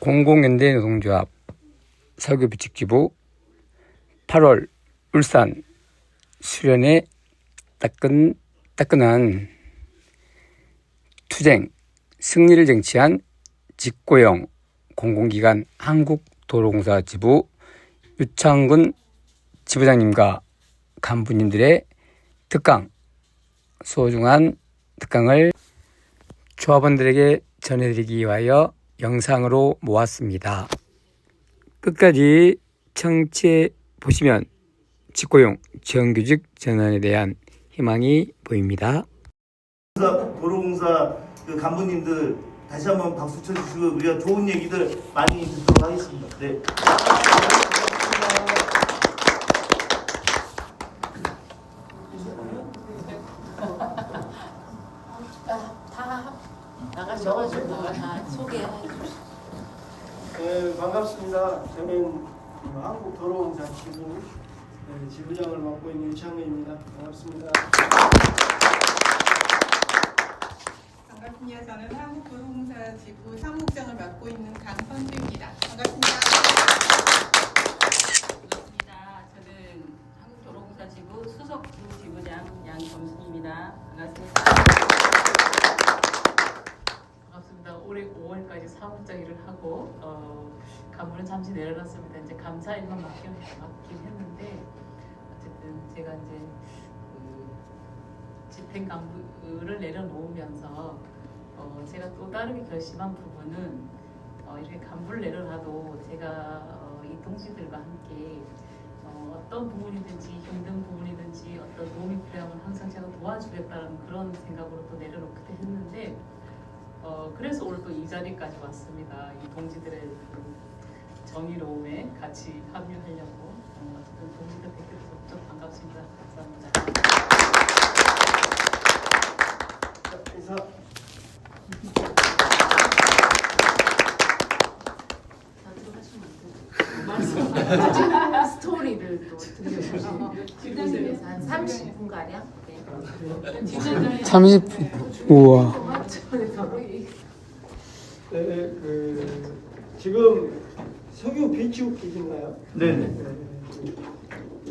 공공연대노동조합 설교비축지부 8월 울산 수련회 따끈한 투쟁 승리를 쟁취한 직고용 공공기관 한국도로공사 지부 유창근 지부장님과 간부님들의 특강, 소중한 특강을 조합원들에게 전해드리기 위하여 영상으로 모았습니다. 끝까지 청취해 보시면 직고용 정규직 전환에 대한 희망이 보입니다. 도로공사 그 간부님들 다시 한번 박수 쳐주시고 우리가 좋은 얘기들 많이 듣도록 하겠습니다. 네. 다 나가셔가지고 소개해 주시죠. 네, 반갑습니다. 저는 한국도로공사 지부 지부장을 맡고 있는 유창근입니다. 반갑습니다. 반갑습니다. 저는 한국도로공사 지부 사무국장을 맡고 있는 강선주입니다. 반갑습니다. 반갑습니다. 저는 한국도로공사 지부 수석 지부장 양점순입니다. 반갑습니다. 반갑습니다. 올해 5월까지 사무국장 일을 하고 간부는 잠시 내려놨습니다. 이제 감사 일만 맡긴 했는데 어쨌든 제가 이제 집행 간부를 내려놓으면서 제가 또 다르게 결심한 부분은 이렇게 간부를 내려놔도 제가 이 동지들과 함께 어떤 부분이든지 힘든 부분이든지 어떤 도움이 필요하면 항상 제가 도와주겠다는 그런 생각으로 또 내려놓기도 했는데 그래서 오늘 또 이 자리까지 왔습니다. 이 동지들의 그 정의로움에 같이 합류하려고 어쨌든 동지들 뵙게 돼서 무척 반갑습니다. 감사합니다. 인사. 마지막 스토리를 또 들려주시고 주변에서 한 30분 가량 30분. 우와. 네, 지금 석유 비축 기지인가요? 네네.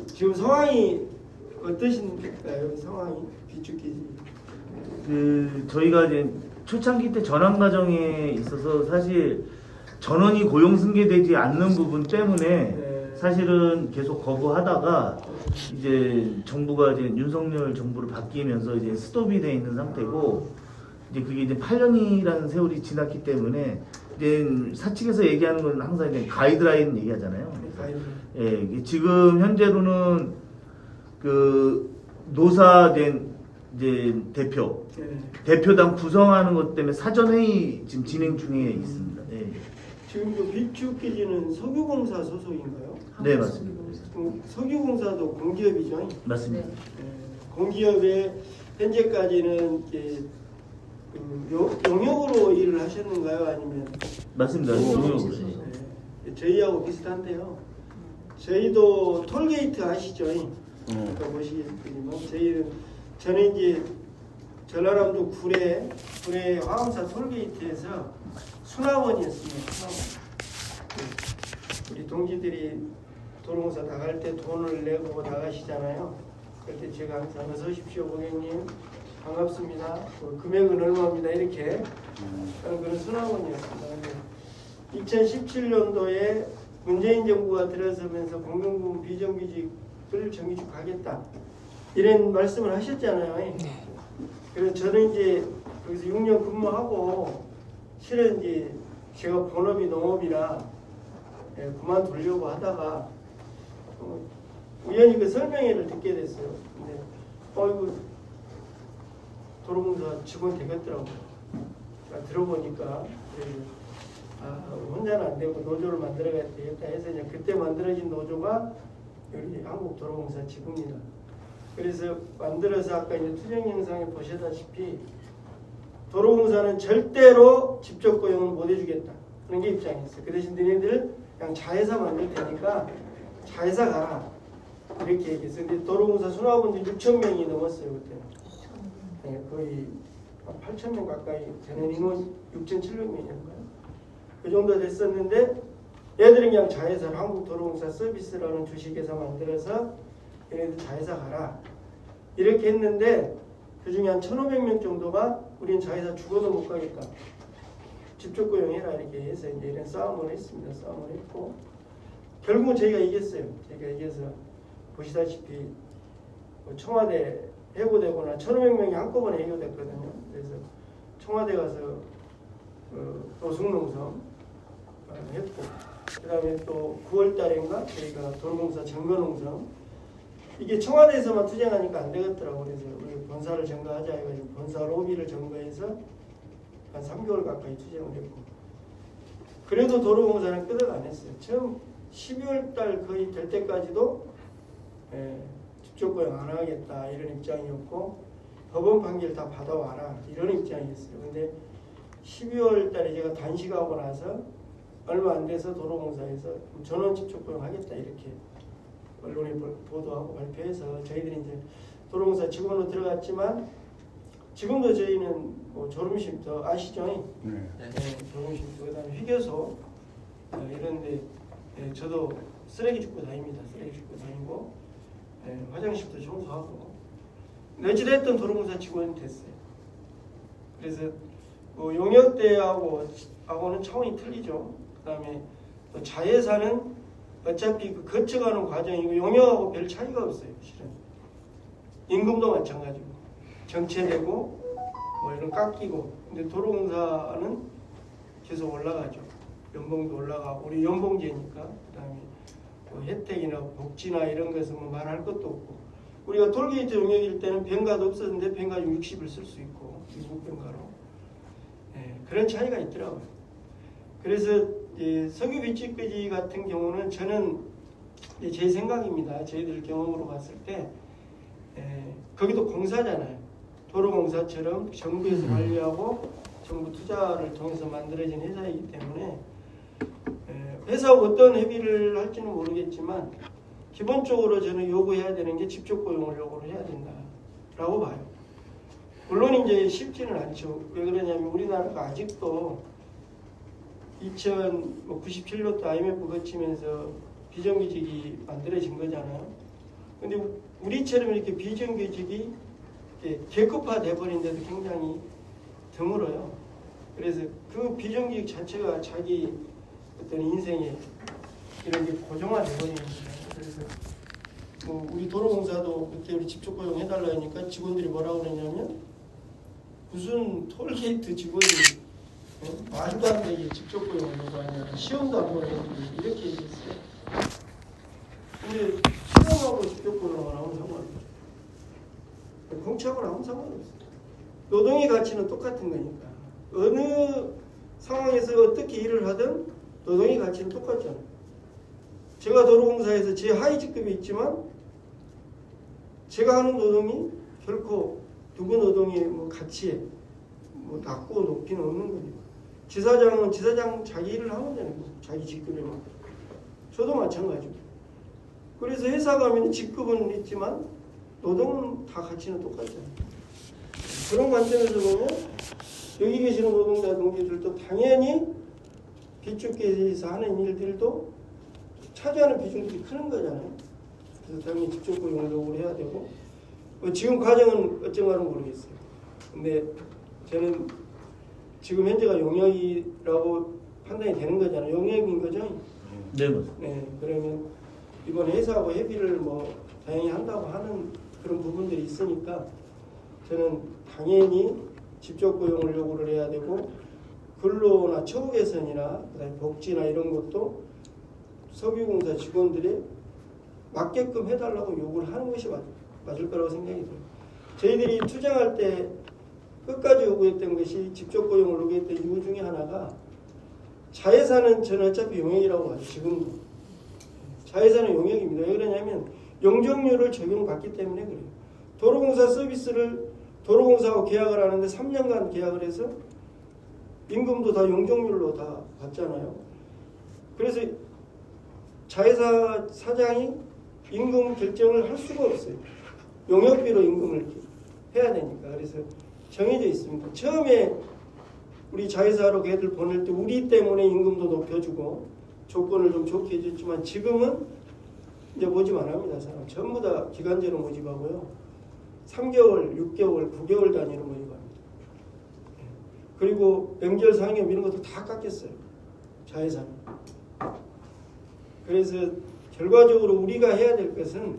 지금 상황이 어떠신가요? 상황이 비축 기지. 저희가 이제 초창기 때 전환 과정에 있어서 사실 전원이 고용 승계되지 않는 부분 때문에 사실은 계속 거부하다가 이제 정부가 이제 윤석열 정부를 바뀌면서 이제 스톱이 돼 있는 상태고 이제 그게 이제 8년이라는 세월이 지났기 때문에 이제 사측에서 얘기하는 건 항상 이제 가이드라인 얘기하잖아요. 예, 지금 현재로는 그 노사된 이제 대표당 구성하는 것 때문에 사전 회의 지금 진행 중에 있습니다. 예. 지금 그 비축 기지는 석유공사 소속인가요? 네, 맞습니다. 석유공사도 공기업이죠. 맞습니다. 공기업에 현재까지는 이제 용역으로 일을 하셨는가요? 아니면 맞습니다. 용역으로. 저희하고 비슷한데요. 저희도 톨게이트 아시죠? 그러니까 보시겠지만 저는 이제 전라남도 구례 화엄사 톨게이트에서 순화원이었습니다. 순화원. 우리 동지들이 도로공사 나갈 때 돈을 내고 나가시잖아요. 그때 제가 항상 어서 오십시오 고객님 반갑습니다. 금액은 얼마입니다 이렇게 하는 그런 순화원이었습니다. 2017년도에 문재인 정부가 들어서면서 공공부문 비정규직을 정규직하겠다 이런 말씀을 하셨잖아요. 그래서 저는 이제 거기서 6년 근무하고 실은 이제 제가 본업이 농업이라 그만두려고 하다가 우연히 그 설명회를 듣게 됐어요. 근데 이거 도로공사 직원 되겠더라고요. 제가 들어보니까 혼자는 안 되고 노조를 만들어야 되겠다 해서 이제 그때 만들어진 노조가 여기 한국도로공사 지부입니다. 그래서 만들어서 아까 이제 투쟁 영상에 보시다시피 도로공사는 절대로 직접 고용을 못 해주겠다 그런 게 입장이었어요. 그 대신 너네들 그냥 자회사 만들 테니까 자회사 가라 이렇게 얘기했어요. 근데 도로공사 순화원들 6,000명이 넘었어요 그때. 네, 거의 8,000명 가까이 되는 인원 6,700명인가요? 그 정도 됐었는데 얘들은 그냥 자회사를 한국도로공사 서비스라는 주식회사 만들어서 얘네들 자회사 가라 이렇게 했는데 그 중에 한 1,500명 정도가 우리는 자회사 죽어도 못 가겠다. 직접 고용해라 이렇게 해서 이제 이런 싸움을 했습니다. 싸움을 했고 결국은 저희가 이겼어요. 저희가 이겨서 보시다시피 청와대 해고되거나 1,500명이 한꺼번에 해고됐거든요. 그래서 청와대 가서 노숙농성 했고 그 다음에 또 9월 달인가 저희가 도로공사 점거농성 이게 청와대에서만 투쟁하니까 안 되겠더라고요. 그래서 우리 본사를 점거하자 해가지고 본사 로비를 점거해서 한 3개월 가까이 투쟁을 했고 그래도 도로공사는 끄덕 안 했어요. 처음 12월 달 거의 될 때까지도 직접 고용 안 하겠다 이런 입장이었고 법원 판결 다 받아와라 이런 입장이었어요. 근데 12월 달에 제가 단식하고 나서 얼마 안 돼서 도로공사에서 전원 직접 고용 하겠다 이렇게 언론에 보도하고 발표해서 저희들이 이제 도로공사 직원으로 들어갔지만 지금도 저희는 뭐 졸음쉼터 아시죠? 네. 졸음쉼터 그다음에 휴게소 이런데 저도 쓰레기 줍고 다닙니다. 쓰레기 줍고 다니고 화장실도 청소하고 어찌됐든 도로공사 직원이 됐어요. 그래서 뭐 용역대하고는 차원이 틀리죠. 그다음에 또 자회사는 어차피 그 거쳐가는 과정이고 용역하고 별 차이가 없어요. 실은 임금도 마찬가지고 정체되고 뭐 이런 깎이고 근데 도로공사는 계속 올라가죠. 연봉도 올라가고 우리 연봉제니까 그다음에 뭐 혜택이나 복지나 이런 것은 뭐 말할 것도 없고 우리가 톨게이트 용역일 때는 뱅가도 없었는데 뱅가 60을 쓸 수 있고 미국 뱅가로 그런 차이가 있더라고요. 그래서 석유 비치끄지 같은 경우는 저는 제 생각입니다. 저희들 경험으로 봤을 때 거기도 공사잖아요. 도로공사처럼 정부에서 관리하고 정부 투자를 통해서 만들어진 회사이기 때문에 회사하고 어떤 협의를 할지는 모르겠지만 기본적으로 저는 요구해야 되는 게 직접 고용을 요구를 해야 된다라고 봐요. 물론 이제 쉽지는 않죠. 왜 그러냐면 우리나라가 아직도 2097년도 IMF 거치면서 비정규직이 만들어진 거잖아요. 근데 우리처럼 이렇게 비정규직이 계급화돼 버린데도 굉장히 드물어요. 그래서 그 비정규직 자체가 자기 어떤 인생에 이런 게 고정화돼 버리는 거예요. 그래서 뭐 우리 도로공사도 그때 우리 직접 고용 해달라 하니까 직원들이 뭐라고 그러냐면 무슨 톨게이트 직원이 말도 안 되게 직접 고용을 요구하냐 시험도 안 보는 애들이 이렇게 얘기했어요. 근데 시험하고 직접 고용을 하면 상관없어요. 공채하고는 아무 상관없어요. 노동의 가치는 똑같은 거니까 어느 상황에서 어떻게 일을 하든 노동의 가치는 똑같잖아요. 제가 도로공사에서 제 하위 직급이 있지만 제가 하는 노동이 결코 누구 노동의 뭐 가치에 뭐 낮고 높이는 없는 거니까. 지사장은 지사장 자기 일을 하면 되는 거죠. 자기 직급에 맞게. 저도 마찬가지고. 그래서 회사 가면 직급은 있지만 노동은 다 가치는 똑같잖아요. 그런 관점에서 보면 여기 계시는 노동자 동지들도 당연히 비축계에서 하는 일들도 차지하는 비중들이 크는 거잖아요. 그래서 당연히 직접 고용을 요구를 해야 되고 지금 과정은 어쩐가는 모르겠어요. 근데 저는 지금 현재가 용역이라고 판단이 되는 거잖아요. 용역인 거죠? 네, 맞습니다. 네, 그러면 이번 회사하고 협의를 뭐 다행히 한다고 하는 그런 부분들이 있으니까 저는 당연히 직접 고용을 요구를 해야 되고 근로나 처우 개선이나 그다음에 복지나 이런 것도 석유공사 직원들이 맞게끔 해달라고 요구를 하는 것이 맞을 거라고 생각이 들어요. 저희들이 투쟁할 때 끝까지 요구했던 것이 직접 고용을 요구했던 이유 중에 하나가 자회사는 저는 어차피 용역이라고 하죠. 지금도. 자회사는 용역입니다. 왜 그러냐면 용적률을 적용받기 때문에 그래요. 도로공사 서비스를 도로공사하고 계약을 하는데 3년간 계약을 해서 임금도 다 용적률로 다 받잖아요. 그래서 자회사 사장이 임금 결정을 할 수가 없어요. 용역비로 임금을 해야 되니까. 그래서 정해져 있습니다. 처음에 우리 자회사로 걔들 보낼 때 우리 때문에 임금도 높여주고 조건을 좀 좋게 해줬지만 지금은 이제 모집 안 합니다. 사람 전부 다 기간제로 모집하고요. 3개월, 6개월, 9개월 단위로 모집합니다. 그리고 명절 상여 이런 것도 다 깎였어요. 자회사는. 그래서 결과적으로 우리가 해야 될 것은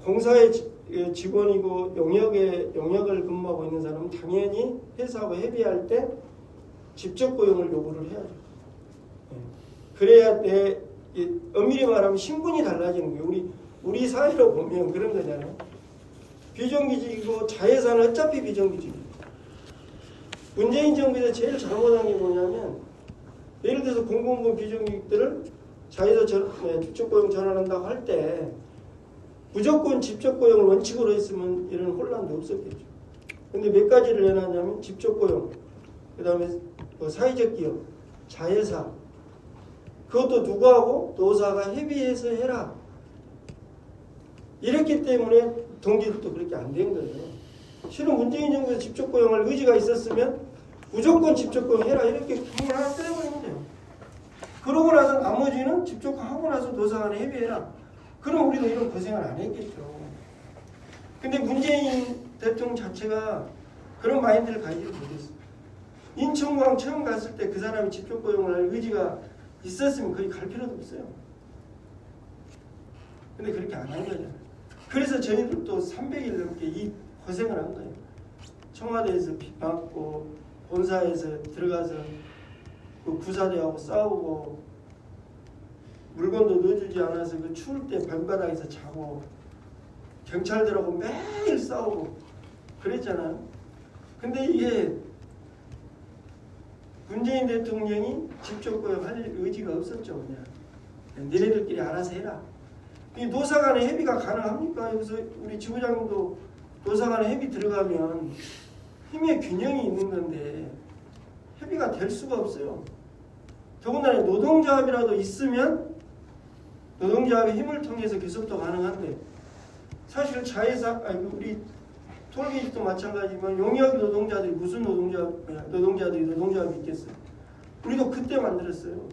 공사의 직원이고 용역을 근무하고 있는 사람은 당연히 회사하고 협의할 때 직접 고용을 요구를 해야죠. 그래야 엄밀히 말하면 신분이 달라지는 거예요. 우리 사회로 보면 그런 거잖아요. 비정규직이고 자회사는 어차피 비정규직이에요. 문재인 정부에서 제일 잘못한 게 뭐냐면 예를 들어서 공공부문 비정규직들을 자회사 직접 고용 전환한다고 할 때 무조건 직접 고용을 원칙으로 했으면 이런 혼란도 없었겠죠. 근데 몇 가지를 해놨냐면 직접 고용, 그 다음에 사회적 기업, 자회사, 그것도 누구하고 노사가 협의해서 해라. 이랬기 때문에 동기들도 그렇게 안 된 거예요. 실은 문재인 정부에서 직접 고용할 의지가 있었으면 무조건 직접 고용해라 이렇게 공을 하나 떼버리면 돼요. 그러고 나서 나머지는 직접 하고 나서 노사 간에 협의해라. 그럼 우리도 이런 고생을 안 했겠죠. 근데 문재인 대통령 자체가 그런 마인드를 가지지 못했어요. 인천공항 처음 갔을 때 그 사람이 직접 고용을 할 의지가 있었으면 거기 갈 필요도 없어요. 근데 그렇게 안 한 거잖아요. 그래서 저희들도 300일 넘게 이 고생을 한 거예요. 청와대에서 빚받고 본사에서 들어가서 그 구사대하고 싸우고 물건도 넣어주지 않아서 그 추울 때 방바닥에서 자고 경찰들하고 매일 싸우고 그랬잖아요. 근데 이게 문재인 대통령이 직접 고용할 의지가 없었죠. 그냥 니네들끼리 알아서 해라. 이 노사 간의 협의가 가능합니까? 여기서 우리 지부장님도 노사 간의 협의 들어가면 힘의 균형이 있는 건데 협의가 될 수가 없어요. 더군다나 노동조합이라도 있으면 노동조합의 힘을 통해서 교섭도 가능한데 사실 자회사 우리 톨게이트도 마찬가지지만 용역 노동자들이 무슨 노동자들이 있겠어요. 우리도 그때 만들었어요.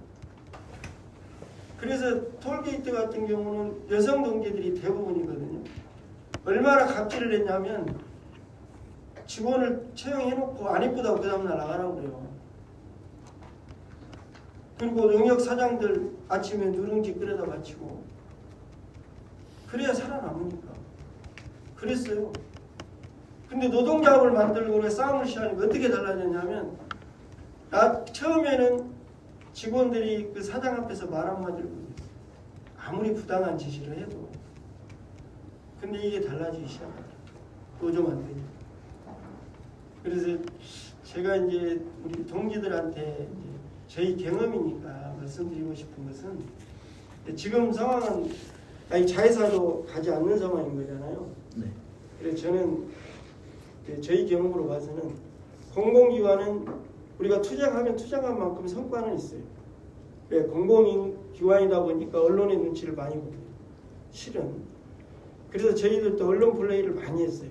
그래서 톨게이트 같은 경우는 여성 동지들이 대부분이거든요. 얼마나 갑질을 했냐면 직원을 채용해놓고 안 이쁘다고 그 다음날 나가라고 그래요. 그리고 용역 사장들 아침에 누룽지 끓여다 바치고 그래야 살아남으니까 그랬어요. 근데 노동조합을 만들고 싸움을 시작하니까 어떻게 달라졌냐면 처음에는 직원들이 그 사장 앞에서 말 한마디를 못했어요. 아무리 부당한 지시를 해도. 근데 이게 달라지기 시작하더라고요. 노조 만드니까. 그래서 제가 이제 우리 동지들한테 이제 저희 경험이니까 말씀드리고 싶은 것은 지금 상황은 자회사로 가지 않는 상황인 거잖아요. 네. 그래서 저는 저희 경험으로 봐서는 공공기관은 우리가 투쟁하면 투쟁한 만큼 성과는 있어요. 공공기관이다 보니까 언론의 눈치를 많이 보고요. 실은. 그래서 저희들도 언론 플레이를 많이 했어요.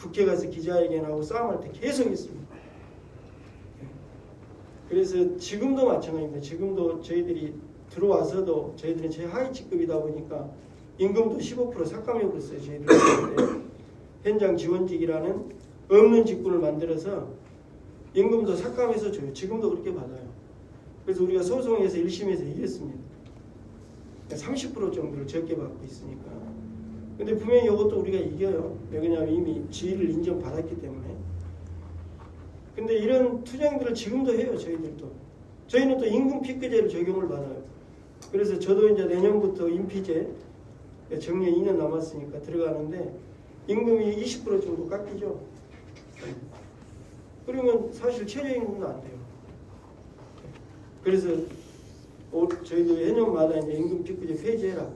국회 가서 기자회견하고 싸움할 때 계속 했습니다. 그래서 지금도 마찬가지입니다. 지금도 저희들이 들어와서도 저희들은 최하위 직급이다 보니까 임금도 15% 삭감해버렸어요. 저희들 현장 지원직이라는 없는 직군을 만들어서 임금도 삭감해서 줘요. 지금도 그렇게 받아요. 그래서 우리가 소송에서 1심에서 이겼습니다. 30% 정도를 적게 받고 있으니까. 근데 분명히 이것도 우리가 이겨요. 왜냐하면 이미 지위를 인정받았기 때문에. 근데 이런 투쟁들을 지금도 해요. 저희들도. 저희는 또 임금 피크제를 적용을 받아요. 그래서 저도 이제 내년부터 임피제 정년 2년 남았으니까 들어가는데 임금이 20% 정도 깎이죠. 그러면 사실 최저임금도 안 돼요. 그래서 저희도 해년마다 이제 임금 피크제 폐지해라.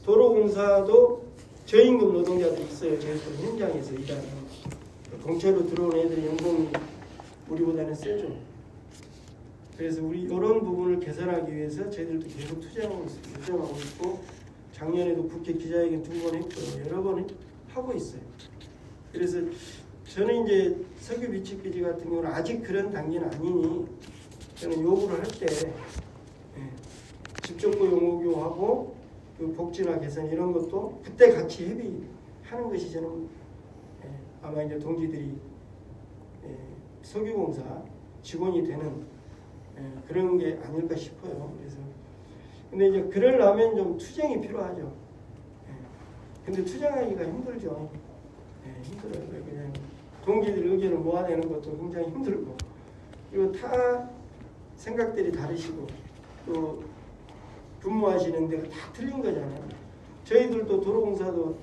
도로공사도 저임금 노동자들이 있어요. 저희도 현장에서 일하는. 공채로 들어온 애들이 연봉이 우리보다는 세죠. 그래서 우리 이런 부분을 개선하기 위해서 저희들도 계속 투쟁하고 있고 작년에도 국회 기자회견 2번 했고 여러 번 하고 있어요. 그래서 저는 이제 석유 비축기지 같은 경우는 아직 그런 단계는 아니니 저는 요구를 할 때 직접 고용 요구하고 그 복지나 개선 이런 것도 그때 같이 협의하는 것이 저는 아마 이제 동지들이 석유공사 직원이 되는 그런 게 아닐까 싶어요. 그래서 근데 이제 그러려면 좀 투쟁이 필요하죠. 근데 투쟁하기가 힘들죠. 힘들어요. 그냥 동지들 의견을 모아내는 것도 굉장히 힘들고 그리고 다 생각들이 다르시고 또 근무하시는 데가 다 틀린 거잖아요. 저희들도 도로공사도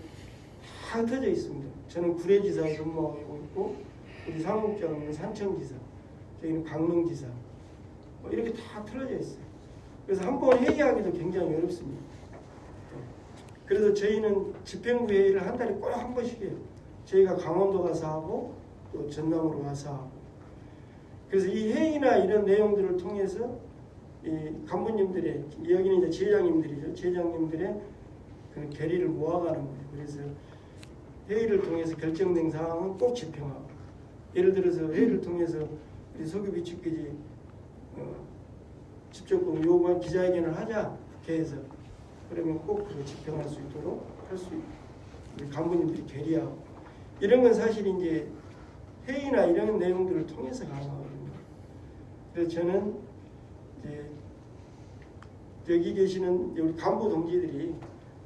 다 흩어져 있습니다. 저는 구례지사에 근무하고 있고 우리 사무국장은 산청지사, 저희는 강릉지사 이렇게 다 틀어져 있어요. 그래서 한 번 회의하기도 굉장히 어렵습니다. 그래서 저희는 집행부 회의를 한 달에 꼭 한 번씩 해요. 저희가 강원도 가서 하고 또 전남으로 가서 하고 그래서 이 회의나 이런 내용들을 통해서 이 간부님들의 여기는 이제 제장님들이죠. 제장님들의 그 결의를 모아가는 거예요. 그래서 회의를 통해서 결정된 사항은 꼭 집행하고 예를 들어서 회의를 통해서 우리 석유 비축기지 직접 요구한 기자회견을 하자 국회에서 그러면 꼭 그거 집행할 수 있도록 할 수 있고 우리 간부님들이 결의하고 이런 건 사실 이제 회의나 이런 내용들을 통해서 가능하거든요. 그래서 저는 이제 여기 계시는 우리 간부 동지들이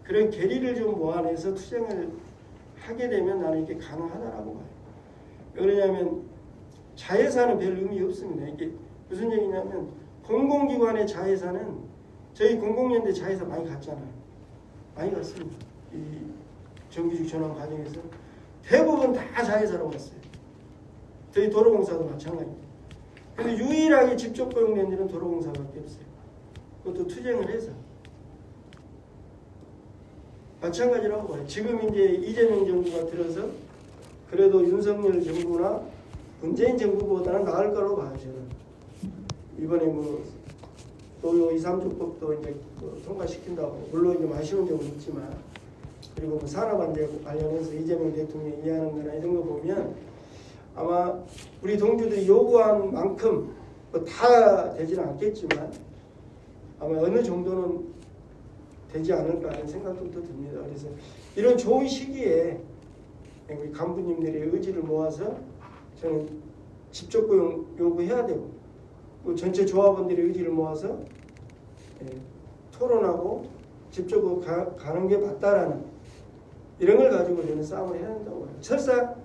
그런 결의를 좀 모아내서 투쟁을 하게 되면 나는 이게 가능하다라고 봐요. 왜냐하면 자회사는 별 의미 없습니다. 이게 무슨 얘기냐면 공공기관의 자회사는 저희 공공연대 자회사 많이 갔잖아요. 많이 갔습니다. 이 정규직 전환 과정에서 대부분 다 자회사로 갔어요. 저희 도로공사도 마찬가지입니다. 근데 유일하게 직접 고용된 데는 도로공사밖에 없어요. 그것도 투쟁을 해서. 마찬가지라고 봐요. 지금 이제 이재명 정부가 들어서 그래도 윤석열 정부나 문재인 정부보다는 나을 거로 봐요. 저는. 이번에 또 2, 3조법도 이제 통과시킨다고 물론 좀 아쉬운 점은 있지만 그리고 산업안제 관련해서 이재명 대통령이 이해하는 거나 이런 거 보면 아마 우리 동지들이 요구한 만큼 다 되지는 않겠지만 아마 어느 정도는 되지 않을까 하는 생각도 듭니다. 그래서 이런 좋은 시기에 우리 간부님들의 의지를 모아서 저는 직접 고용 요구해야 되고 전체 조합원들의 의지를 모아서 토론하고 직접 가는 게 맞다라는 이런 걸 가지고 저는 싸움을 해야 된다고 해요. 설사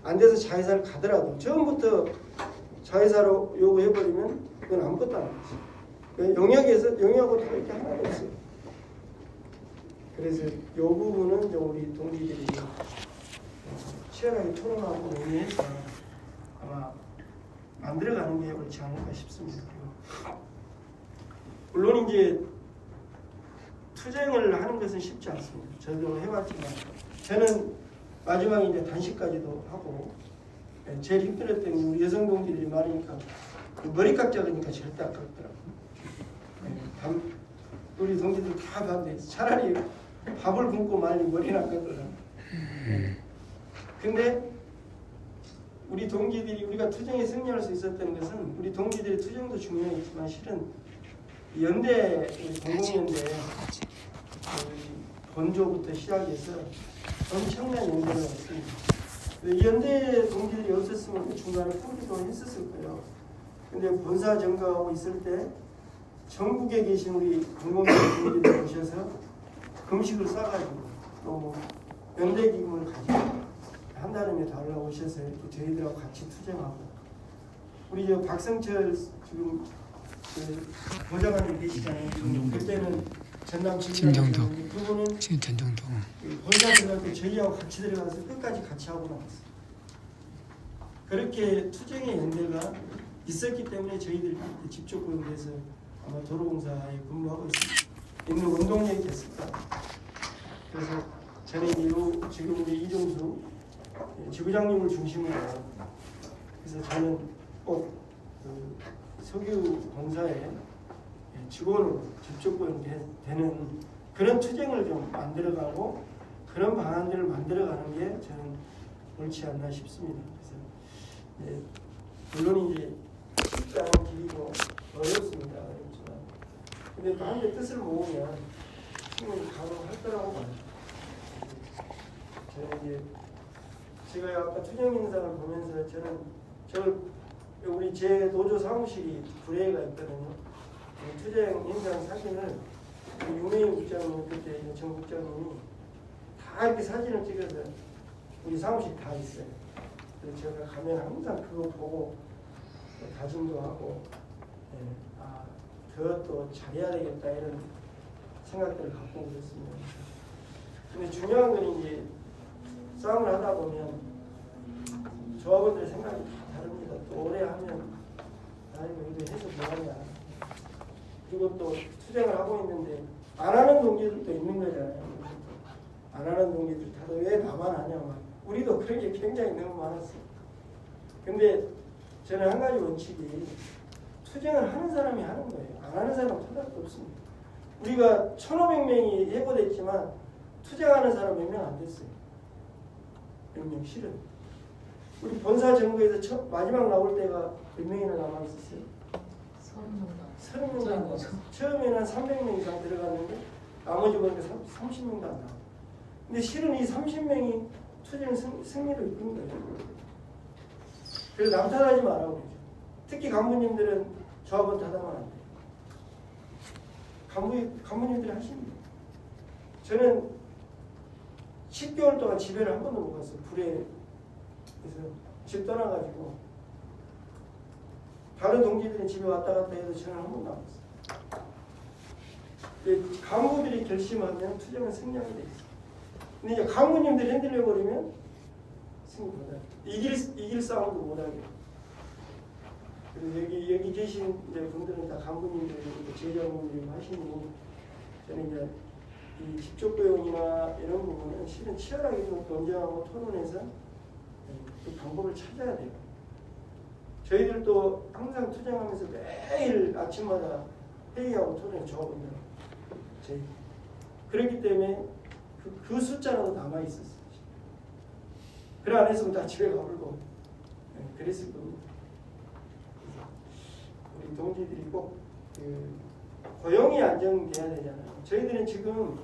안 돼서 자회사를 가더라도 처음부터 자회사로 요구해버리면 그건 아무것도 안 되지. 영역하고 다를 게 하나도 없어요. 그래서 이 부분은 좀 우리 동지들이 치열하게 토론하고 논의해서 아마 만들어가는 게 옳지 않을까 싶습니다. 물론 이제 투쟁을 하는 것은 쉽지 않습니다. 저도 해봤지만 저는 마지막에 이제 단식까지도 하고 제일 힘들었던 게 우리 여성 동지들이 말하니까 머리값 작으니까 절대 안 깎더라고요. 우리 동지들 다 반대해서 차라리 밥을 굶고 말리 머리는 안 깎더라고요. 근데 우리 동지들이 우리가 투쟁에 승리할 수 있었다는 것은 우리 동지들의 투쟁도 중요하겠지만 실은 연대 공공연대 본조부터 시작해서 엄청난 연대가 왔습니다. 이 연대 동지들이 없었으면 그 중간에 포기도 했었을 거예요. 근데 본사 점거하고 있을 때 전국에 계신 우리 공공연대 동지들 오셔서 금식을 싸가지고 또 연대 기금을 가지고 한 달에 달라고 오셔서 이렇게 저희들하고 같이 투쟁하고 우리 저 박성철 지금 그 보좌관님 계시잖아요. 그때는 전남 진정도. 그분은 지금 전정도. 본사 들어갈 때 저희하고 같이 들어가서 끝까지 같이 하고 나왔어요. 그렇게 투쟁의 연대가 있었기 때문에 저희들이 직접 고용돼서 아마 도로공사에 근무하고 있습니다. 있는 운동력이 됐을까. 그래서 저는 지금 우리 이종수 지부장님을 중심으로 그래서 저는 꼭 석유공사에 직원으로 직접 고용되는 그런 투쟁을 좀 만들어가고 그런 방안들을 만들어가는 게 저는 옳지 않나 싶습니다. 그래서 물론 이제 쉽지 않은 길이고 어렵습니다. 어렵지만 근데 또 한데 뜻을 모으면 충분히 가능할 거라고 봐요. 저는 이제 제가 아까 투쟁 행사를 보면서 우리 제 노조 사무실이 구례가 있거든요. 투쟁 행사 사진을 유명인 국장님 그때 정 국장님이 다 이렇게 사진을 찍어서 우리 사무실 다 있어요. 그래서 제가 가면 항상 그거 보고 다짐도 하고 더 또 잘해야 되겠다 이런 생각들을 갖고 그랬습니다. 근데 중요한 건 이제 싸움을 하다 보면 조합원들의 생각이 다 다릅니다. 또 오래 하면 아이고 이거 해서 뭐하냐. 그리고 또 투쟁을 하고 있는데 안 하는 동기들도 있는 거잖아요. 안 하는 동기들 다들 왜 나만 하냐 막. 우리도 그런 게 굉장히 너무 많았어. 근데 저는 한 가지 원칙이 투쟁을 하는 사람이 하는 거예요. 안 하는 사람은 토닥도 없습니다. 우리가 1,500명이 해고됐지만 투쟁하는 사람 몇 명 안 됐어요. 몇 명 실은. 우리 본사 정부에서 마지막 나올 때가 몇 명이나 남아있었어요? 30명 남았어요. 처음에는 한 300명 이상 들어갔는데 나머지 보니까 30명도 안 나와요. 근데 실은 이 30명이 투쟁 승리를 이끈 거예요. 그래서 남 탓하지 말라고 그러죠. 특히 간부님들은 조합원 탓하면 안 돼요. 간부님들이 하십니다. 저는 10개월 동안 집에를 한 번도 못 갔어요. 불에 그래서 집 떠나가지고 다른 동지들은 집에 왔다 갔다 해도 저는 한 번도 안 갔어요. 간부들이 결심하면 투쟁은 승리하게 돼 있어요. 근데 이제 간부님들이 흔들려 버리면 승리 못해요. 이길 싸움도 못하게. 그래서 여기 계신 분들은 다 간부님들, 제자분들이 하시니 저는 이제 이 직접고용이나 이런 부분은 실은 치열하게 좀 논쟁하고 토론해서 그 방법을 찾아야 돼요. 저희들도 항상 투쟁하면서 매일 아침마다 회의하고 토론해 조합원들. 그렇기 때문에 그 숫자라도 남아있었어요. 그래 안 했으면 다 집에 가버리고 그랬을 겁니다. 우리 동지들이 꼭 고용이 안정돼야 되잖아요. 저희들은 지금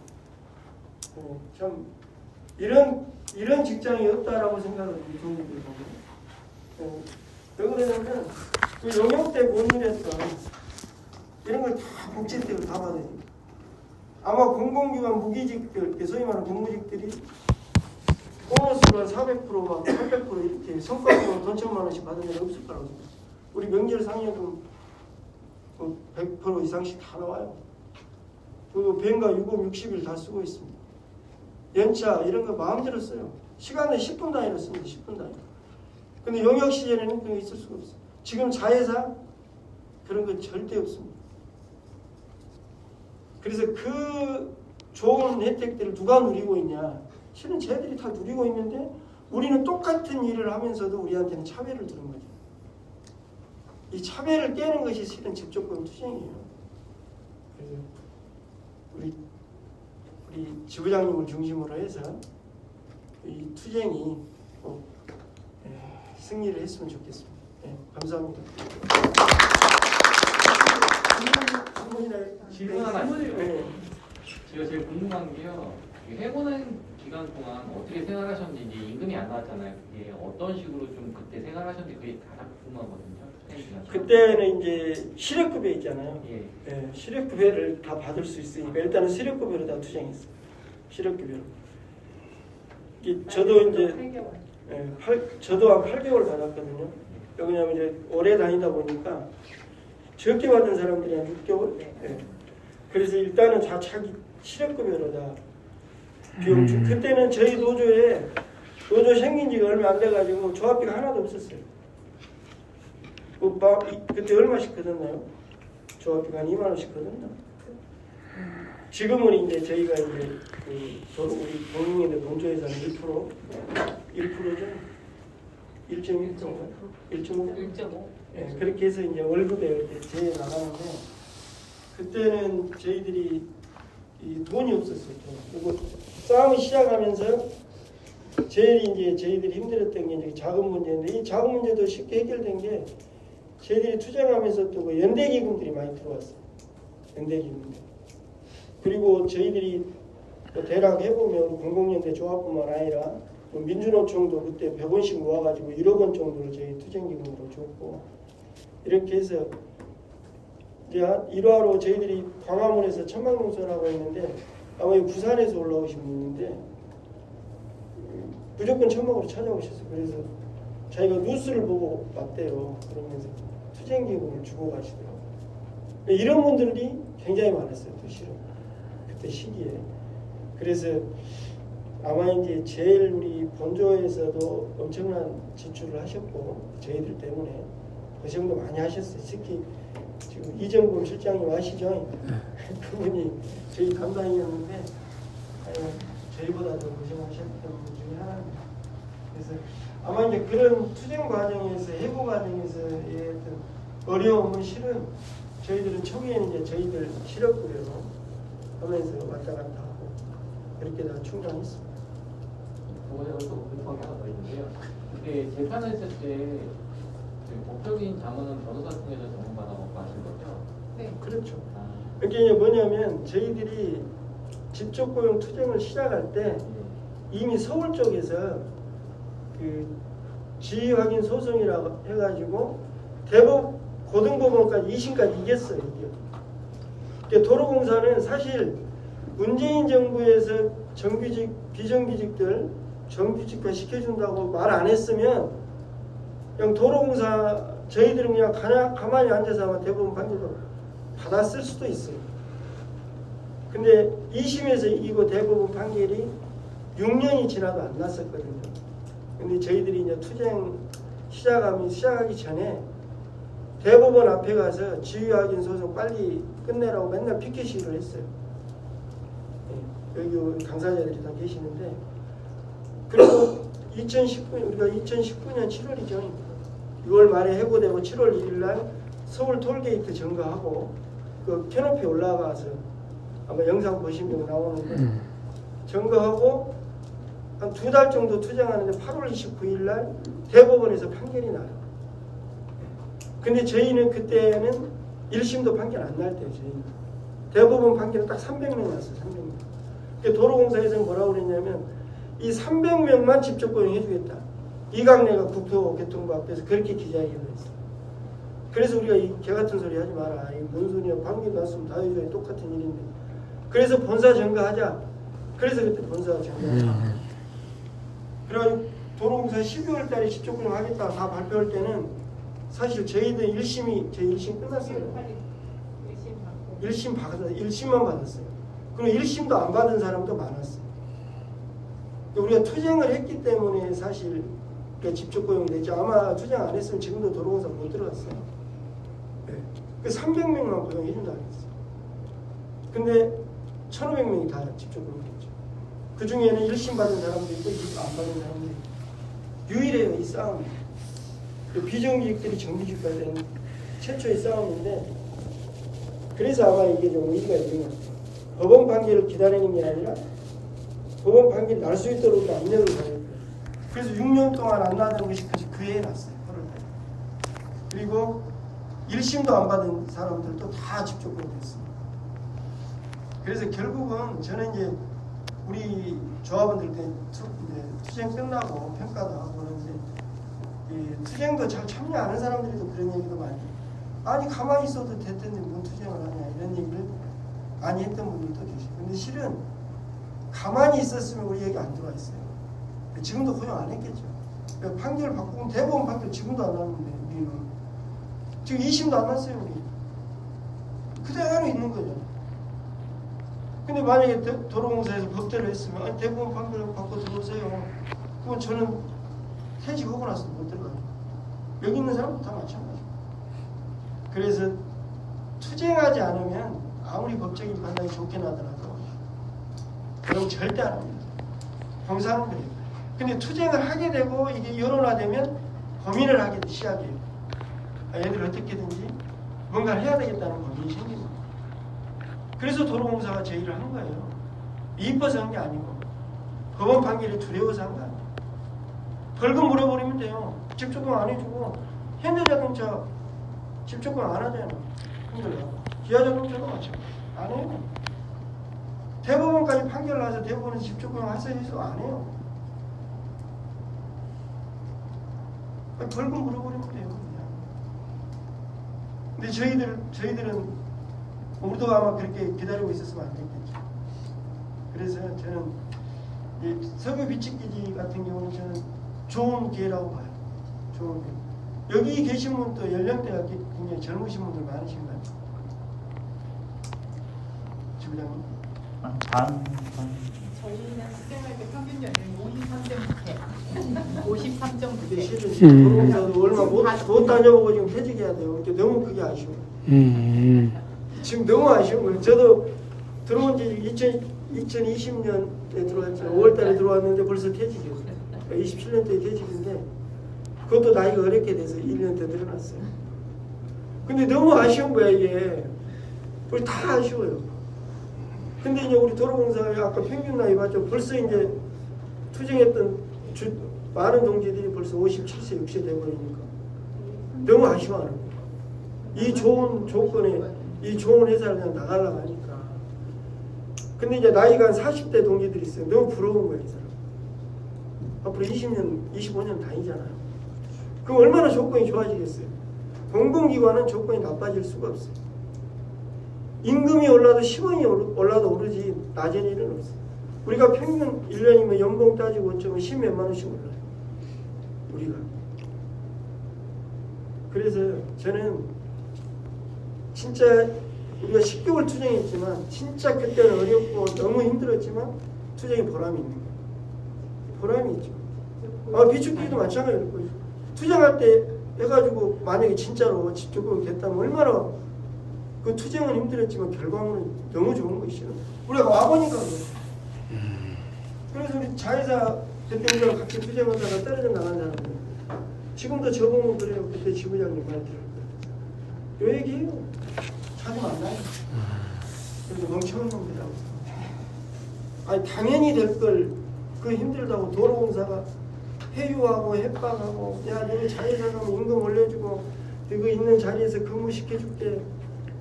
참 이런 직장이 없다라고 생각을 우리 동지들이 보면 왜 그러냐면 그 용역 때 못 일했던 이런 걸 다 복지혜택을 다 받아요. 아마 공공기관 무기직들, 소위 말하는 공무직들이 보너스를 400%와 800% 이렇게 성과급으로 돈 1,000만 원씩 받은 일 없을 거라고 생각해요. 우리 명절 상여금 100% 이상씩 다 나와요. 그리고 배인가 유급 60일 다 쓰고 있습니다. 연차 이런 거 마음대로 써요. 시간은 10분 단위로 씁니다. 10분 단위. 근데 용역 시절에는 그런 게 있을 수가 없어요. 지금 자회사 그런 건 절대 없습니다. 그래서 그 좋은 혜택들을 누가 누리고 있냐? 실은 쟤들이 다 누리고 있는데 우리는 똑같은 일을 하면서도 우리한테는 차별을 두는 거죠. 이 차별을 깨는 것이 실은 직접고용 투쟁이에요. 그래서 우리 지부장님을 중심으로 해서 이 투쟁이 꼭 승리를 했으면 좋겠습니다. 감사합니다. 질문 하나 있어요. 제가 제일 궁금한 게요. 해고는 기간 동안 어떻게 생활하셨는지 임금이 안 나왔잖아요. 그게 어떤 식으로 좀 그때 생활하셨는지 그게 가장 궁금하거든요. 그때는 이제 시력급여 있잖아요. 예. 시력급여를 다 받을 수 있으니까 일단은 시력급여로 다 투쟁했어요. 시력급여로. 저도 이제 저도 한 8개월 받았거든요. 왜냐하면 이제 오래 다니다 보니까 적게 받은 사람들이 한 6개월. 그래서 일단은 다 자기 시력급여로 다 비용 주. 그때는 저희 노조에 노조 생긴 지가 얼마 안 돼가지고 조합비가 하나도 없었어요. 그때 얼마씩 거뒀나요? 조합비가 한 2만 원씩 거뒀나? 지금은 이제 저희가 이제 우리 동행인들 노조에서는 1%죠? 1.1%인가? 1.5%? 예, 그렇게 해서 이제 월급에 제에 나가는데 그때는 저희들이 이 돈이 없었어요. 그리고 싸움이 시작하면서 제일 이제 저희들이 힘들었던 게 이제 자금 문제인데 이 자금 문제도 쉽게 해결된 게 저희들이 투쟁하면서 또 그 연대기금들이 많이 들어왔어요. 연대기금들. 그리고 저희들이 뭐 대략 해보면 공공연대 조합뿐만 아니라 뭐 민주노총도 그때 100원씩 모아가지고 1억 원 정도를 저희 투쟁기금으로 줬고 이렇게 해서 이제 일화로 저희들이 광화문에서 천막농성을 하고 있는데 아마 이 부산에서 올라오신 분인데 무조건 천막으로 찾아오셨어요. 그래서 자기가 뉴스를 보고 왔대요. 그러면서 투쟁기금을 주고 가시더라고요. 이런 분들이 굉장히 많았어요. 도시로 그때 시기에. 그래서 아마 이제 제일 우리 본조에서도 엄청난 지출을 하셨고 저희들 때문에 고생도 많이 하셨어요. 특히 지금 이정범 실장님 아시죠? 그분이 저희 담당이었는데 저희보다 더 고생하셨던 분 중에 하나입니다. 그래서 아마 이제 그런 투쟁 과정에서 해고 과정에서의 어떤 어려움은 실은 저희들은 초기에는 이제 저희들 실업급여로 하면서 왔다 갔다 하고 그렇게 다 충당했습니다. 그거에 또 궁금한 게 하나 더 있는데요. 그때 재판을 했을 때 법적인 자문은 변호사 통해서 전문받아갖고 하신 거죠? 네. 그렇죠. 아, 이게 뭐냐면 저희들이 직접고용 투쟁을 시작할 때 이미 서울 쪽에서 그 지위 확인 소송이라고 해가지고 대법 고등법원까지 2심까지 이겼어요. 그러니까 도로공사는 사실 문재인 정부에서 정규직 비정규직들 정규직화 시켜준다고 말 안 했으면 그냥 도로공사 저희들은 그냥 가만히 앉아서 아마 대법원 판결도 받았을 수도 있어요. 근데 2심에서 이기고 대법원 판결이 6년이 지나도 안 났었거든요. 근데 저희들이 이제 투쟁 시작하기 전에 대법원 앞에 가서 지위 확인 소송 빨리 끝내라고 맨날 피켓 시위를 했어요. 여기 당사자들이 다 계시는데 그리고 2019년 우리가 2019년 7월이죠. 6월 말에 해고되고 7월 1일 날 서울 톨게이트 점거하고 그 캐노피 올라가서 아마 영상 보시면 나오는데 점거하고 한 2달 정도 투쟁하는데 8월 29일 날 대법원에서 판결이 나요. 근데 저희는 그때는 1심도 판결 안 날 때요. 저희는 대법원 판결은 딱 300명 났어요. 300명. 그러니까 도로공사에서는 뭐라고 그랬냐면 이 300명만 직접 고용해 주겠다. 이강래가 국토교통부 앞에서 그렇게 기자회견을 했어요. 그래서 우리가 이 개 같은 소리 하지 마라. 이게 뭔 소리야. 판결 났으면 다 해줘야 똑같은 일인데. 그래서 본사 증거하자. 그래서 그때 본사 증거하자. 그래가지고 도로공사 12월 달에 직접 고용하겠다 다 발표할 때는 사실 저희들 1심이 저희 1심 끝났어요. 1심 받았어요. 1심만 받았어요. 그리고 1심도 안 받은 사람도 많았어요. 우리가 투쟁을 했기 때문에 사실 직접 고용이 됐죠. 아마 투쟁 안 했으면 지금도 도로공사 못 들어갔어요. 네. 그 300명만 고용해 준다 그랬어요. 근데 1,500명이 다 직접 고용됐죠. 그 중에는 1심 받은 사람도 있고 2심 안 받은 사람도 있고 유일해요. 이 싸움이. 비정규직들이 정규직까지 된 최초의 싸움인데 그래서 아마 이게 좀 의미가 있는 것 같아요. 법원 판결을 기다리는 게 아니라 법원 판결이 날 수 있도록 압력을 가해요. 그래서 6년 동안 안 나던 것이 그 해에 났어요. 8월달에. 그리고 1심도 안 받은 사람들도 다 직접 고용됐습니다. 그래서 결국은 저는 이제 우리 조합원들 때 투쟁 끝나고 평가도 하고 그러는데 투쟁도 잘 참여하는 사람들도 그런 얘기도 많이 해요. 아니 가만히 있어도 됐던데 뭔 투쟁을 하냐 이런 얘기를 많이 했던 분들도 계시고 근데 실은 가만히 있었으면 우리 얘기 안 들어와 있어요. 지금도 고용 안 했겠죠. 판결 바꾸면 대법원 판결 지금도 안 나왔는데 우리는 지금 2심도 안 났어요. 우리 그대로 있는 거죠. 근데 만약에 도로공사에서 법대로 했으면 아니 대법원 판결 바꿔 들어오세요. 그러면 저는 퇴직하고 나서 못 들어가요. 여기 있는 사람도 다 마찬가지고. 그래서 투쟁하지 않으면 아무리 법적인 판단이 좋게 나더라도 그럼 절대 안 합니다. 공사는 그래요. 근데 투쟁을 하게 되고 이게 여론화되면 고민을 하게 돼 시작해요. 얘들 어떻게든지 뭔가를 해야 되겠다는 고민이 생깁니다. 그래서 도로공사가 제의를 한 거예요. 이뻐서 한 게 아니고 법원 판결이 두려워서 한 거 아니에요. 벌금 물어버리면 돼요. 집주공 안 해주고 현대자동차 집주공 안 하잖아. 힘들어. 기아자동차도 마찬가지. 안 해요. 대법원까지 판결 나서 대법원은 집주공 하세요 해서 안 해요. 아니, 벌금 물어버리면 돼요. 그냥. 근데 저희들은 우리도 아마 그렇게 기다리고 있었으면 안 됐겠죠. 그래서 저는 이 석유 비축기지 같은 경우는 저는 좋은 기회라고 봐요. 좋은 기회. 여기 계신 분도 연령대가 굉장히 젊으신 분들 많으신 것 같아요. 지부장님. 저희는 수생할 때 평균 연령이 53.9세. 근데 실은 도로공사도 얼마 못 다녀보고 지금 퇴직해야 돼요. 그게 너무 그게 아쉬워요. 지금 너무 아쉬운 거예요. 저도 들어온 지 2020년에 들어왔죠. 5월달에 들어왔는데 벌써 퇴직이었어요. 27년도에 퇴직인데 그것도 나이가 어렵게 돼서 1년 더 늘어났어요. 근데 너무 아쉬운 거야 이게. 우리 다 아쉬워요. 근데 이제 우리 도로공사가 아까 평균 나이 봤죠. 벌써 이제 투쟁했던 많은 동지들이 벌써 57세, 60세 돼버리니까 너무 아쉬워하는 거예요. 이 좋은 조건에 이 좋은 회사를 그냥 나가려고 하니까. 근데 이제 나이가 한 40대 동지들이 있어요. 너무 부러운 거예요, 이 사람. 앞으로 20년, 25년 다니잖아요. 그럼 얼마나 조건이 좋아지겠어요? 공공기관은 조건이 나빠질 수가 없어요. 임금이 올라도 10원이 올라도 오르지 낮은 일은 없어요. 우리가 평균 1년이면 연봉 따지고 어쩌면 10몇만 원씩 올라요. 우리가. 그래서 저는 진짜 우리가 10개월 투쟁했지만 진짜 그때는 어렵고 너무 힘들었지만 투쟁이 보람이 있는 거예요. 보람이 있죠. 비축기도 마찬가지일 거예요. 투쟁할 때 해가지고 만약에 진짜로 집주공이 됐다면 얼마나 그 투쟁은 힘들었지만 결과물은 너무 좋은 것이죠. 우리가 와보니까 그래요. 그래서 우리 자회사 그때 우리가 같이 투쟁하다가 떨어져 나간 사람들 지금도 저보면 그래요. 그때 지부장님 말 들었거든요. 요 얘기해요. 자주 만나요. 그래서 멍청한 놈들이라고. 아니 당연히 될 걸 그 힘들다고 도로공사가 회유하고 협박하고 야 너희 자회사 가면 임금 올려주고 너희 있는 자리에서 근무시켜줄게.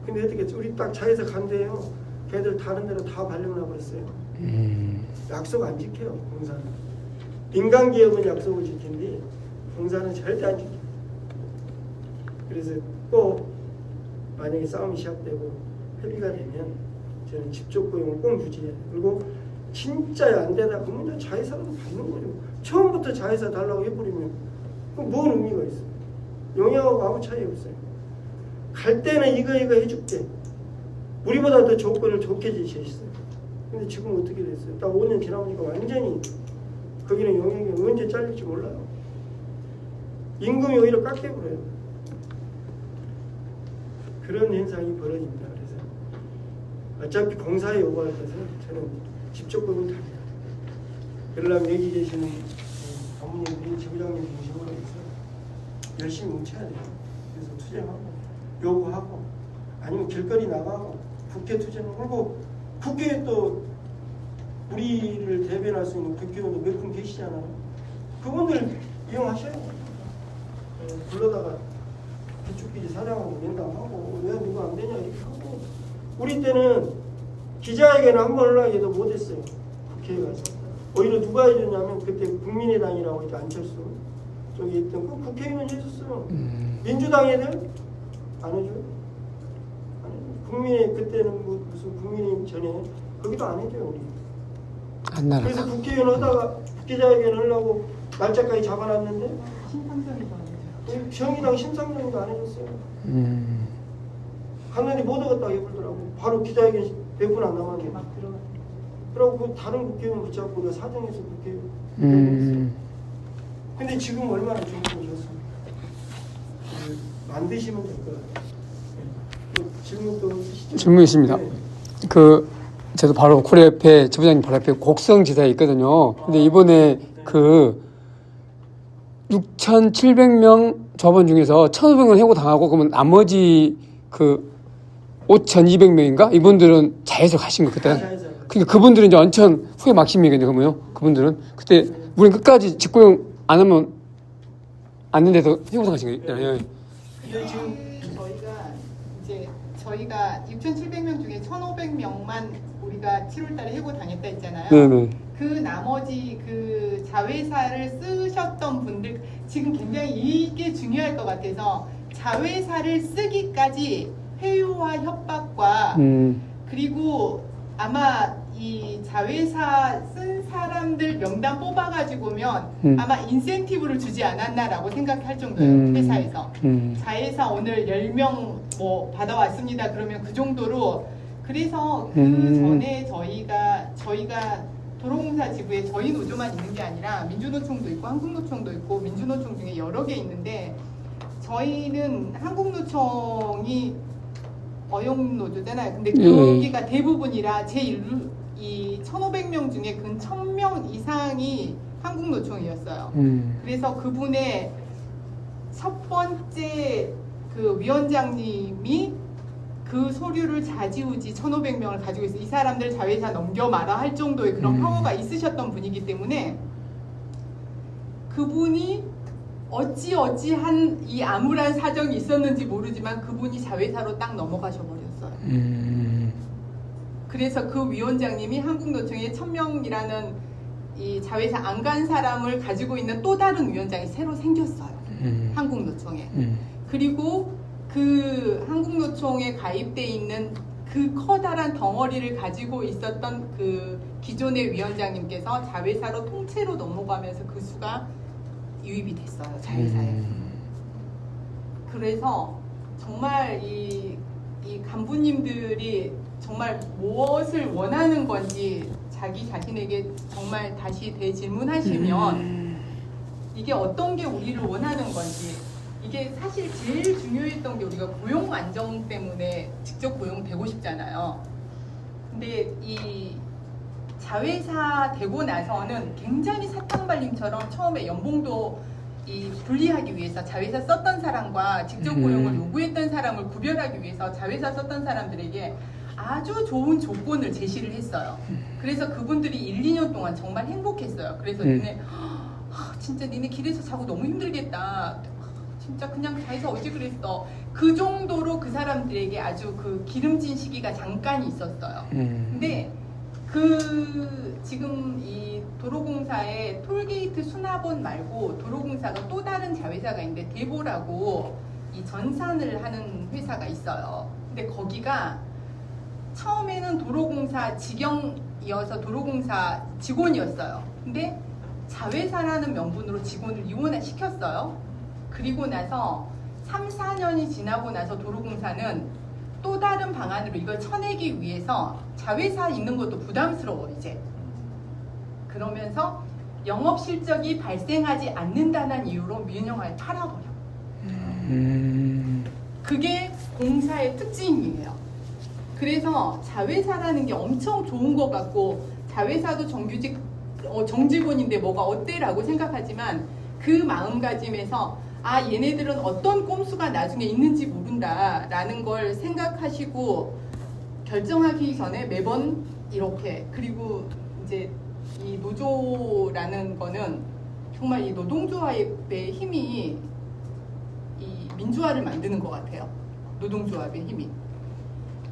근데 어떻게 우리 딱 자회사 간대요. 걔들 다른 데로 다 발령나 버렸어요. 약속 안 지켜요. 공사는. 민간 기업은 약속을 지키는데 공사는 절대 안 지켜요. 그래서 꼭 만약에 싸움이 시작되고 협의가 되면 저는 집중고용을 꼭 유지해요. 그리고 진짜 안 되다 그러면 자회사로 받는 거죠. 처음부터 자회사 달라고 해버리면 그럼 뭔 의미가 있어요? 영향하고 아무 차이 없어요. 갈 때는 이거 해줄게. 우리보다 더 조건을 좋게 제시했어요. 근데 지금 어떻게 됐어요? 딱 5년 지나보니까 완전히 거기는 영향이 언제 잘릴지 몰라요. 임금이 오히려 깎여버려요. 그런 현상이 벌어집니다. 그래서 어차피 공사에 요구할 것은 저는 집조건이 답니다. 그러려면 여기 계시는 어머님들이 지부장님 중심으로 해서 열심히 뭉쳐야 돼요. 그래서 투쟁하고 요구하고 아니면 길거리 나가고 국회 투쟁을 하고 국회에 또 우리를 대변할 수 있는 국회의원도 몇 분 계시잖아요. 그분들 이용하셔야 돼요. 불러다가 비축기지 사장하고 면담하고 왜 누가 안 되냐 이렇게 하고 우리 때는 기자회견 한 번 하려고 해도 못했어요. 국회에 가서. 오히려 누가 해줬냐면 그때 국민의당이라고 이제 안철수 쪽에 있던 그 국회의원 해줬어요. 민주당 애들 안 해줘요. 안 해줘요. 국민의 그때는 무슨 국민의힘 전에 거기도 안 해줘요. 우리. 안 날아가. 그래서 국회의원 하다가 기자회견 하려고 날짜까지 잡아놨는데 심상정이도 아니죠. 정의당 심상정도 안 해줬어요. 갔는데 못 오겠다고 해버리더라고. 바로 기자회견 몇 분 안 남았는데. 막 들어가. 그러고 그 다른 국회의원 붙잡고 내가 사정해서 국회의원. 근데 지금 얼마나 정권이 좋습니까? 만드시면 될 것 같아요. 또 질문 또 있으시죠? 질문 있습니다. 네. 저도 바로 코레 옆에 지부장님 바로 옆에 곡성지사에 있거든요. 근데 이번에 그 6,700명 조합원 중에서 1,500명 해고 당하고 그러면 나머지 그 5,200명인가? 이분들은 자회사 가신 거 그때. 그러니까 그분들은 이제 원천 후회 막심이겠네요. 그러면요. 그분들은 그때 우린 끝까지 직고용 안 하면 안 된데도 해고당하신 거예요? 예. 근데 지금 저희가 6,700명 중에 1,500명만 우리가 7월달에 해고 당했다 했잖아요. 네네. 그 나머지 그 자회사를 쓰셨던 분들 지금 굉장히 이게 중요할 것 같아서 자회사를 쓰기까지 회유와 협박과 그리고 아마 이 자회사 쓴 사람들 명단 뽑아가지고면 아마 인센티브를 주지 않았나라고 생각할 정도예요. 회사에서. 자회사 오늘 10명 뭐 받아왔습니다. 그러면 그 정도로 그래서 그 전에 저희가 도로공사 지부에 저희 노조만 있는 게 아니라 민주노총도 있고 한국노총도 있고 민주노총 중에 여러 개 있는데 저희는 한국노총이 어용노조잖아요. 근데 거기가 대부분이라 이 1,500명 중에 근 1,000명 이상이 한국노총이었어요. 그래서 그분의 첫 번째 그 위원장님이 그 소류를 좌지우지 1,500명을 가지고 있어요. 이 사람들 자회사 넘겨마라 할 정도의 그런 혐오가 있으셨던 분이기 때문에 그분이 어찌한 이 암울한 사정이 있었는지 모르지만 그분이 자회사로 딱 넘어가셔 버렸어요. 그래서 그 위원장님이 한국노총에 1,000명이라는 이 자회사 안 간 사람을 가지고 있는 또 다른 위원장이 새로 생겼어요. 한국노총에. 그리고 그 한국노총에 가입돼 있는 그 커다란 덩어리를 가지고 있었던 그 기존의 위원장님께서 자회사로 통째로 넘어가면서 그 수가 유입이 됐어요. 자회사에. 그래서 정말 이 간부님들이 정말 무엇을 원하는 건지 자기 자신에게 정말 다시 대질문하시면 이게 어떤 게 우리를 원하는 건지 이게 사실 제일 중요했던 게 우리가 고용 안정 때문에 직접 고용되고 싶잖아요. 근데 이 자회사 되고 나서는 굉장히 사탕발림처럼 처음에 연봉도 이 분리하기 위해서 자회사 썼던 사람과 직접 고용을 요구했던 사람을 구별하기 위해서 자회사 썼던 사람들에게 아주 좋은 조건을 제시를 했어요. 그래서 그분들이 1, 2년 동안 정말 행복했어요. 그래서 니네 진짜 니네 길에서 자고 너무 힘들겠다. 진짜 그냥 자회사 어찌 그랬어. 그 정도로 그 사람들에게 아주 그 기름진 시기가 잠깐 있었어요. 근데 그 지금 이 도로공사의 톨게이트 수납원 말고 도로공사가 또 다른 자회사가 있는데 대보라고 이 전산을 하는 회사가 있어요. 근데 거기가 처음에는 도로공사 직영이어서 도로공사 직원이었어요. 근데 자회사라는 명분으로 직원을 이원을 시켰어요. 그리고 나서 3, 4년이 지나고 나서 도로공사는 또 다른 방안으로 이걸 쳐내기 위해서 자회사 있는 것도 부담스러워 이제. 그러면서 영업 실적이 발생하지 않는다는 이유로 민영화를 팔아버려. 그게 공사의 특징이에요. 그래서 자회사라는 게 엄청 좋은 것 같고 자회사도 정규직 정직원인데 뭐가 어때라고 생각하지만 그 마음가짐에서 아 얘네들은 어떤 꼼수가 나중에 있는지 모른다라는 걸 생각하시고 결정하기 전에 매번 이렇게 그리고 이제 이 노조라는 거는 정말 이 노동조합의 힘이 이 민주화를 만드는 것 같아요. 노동조합의 힘이.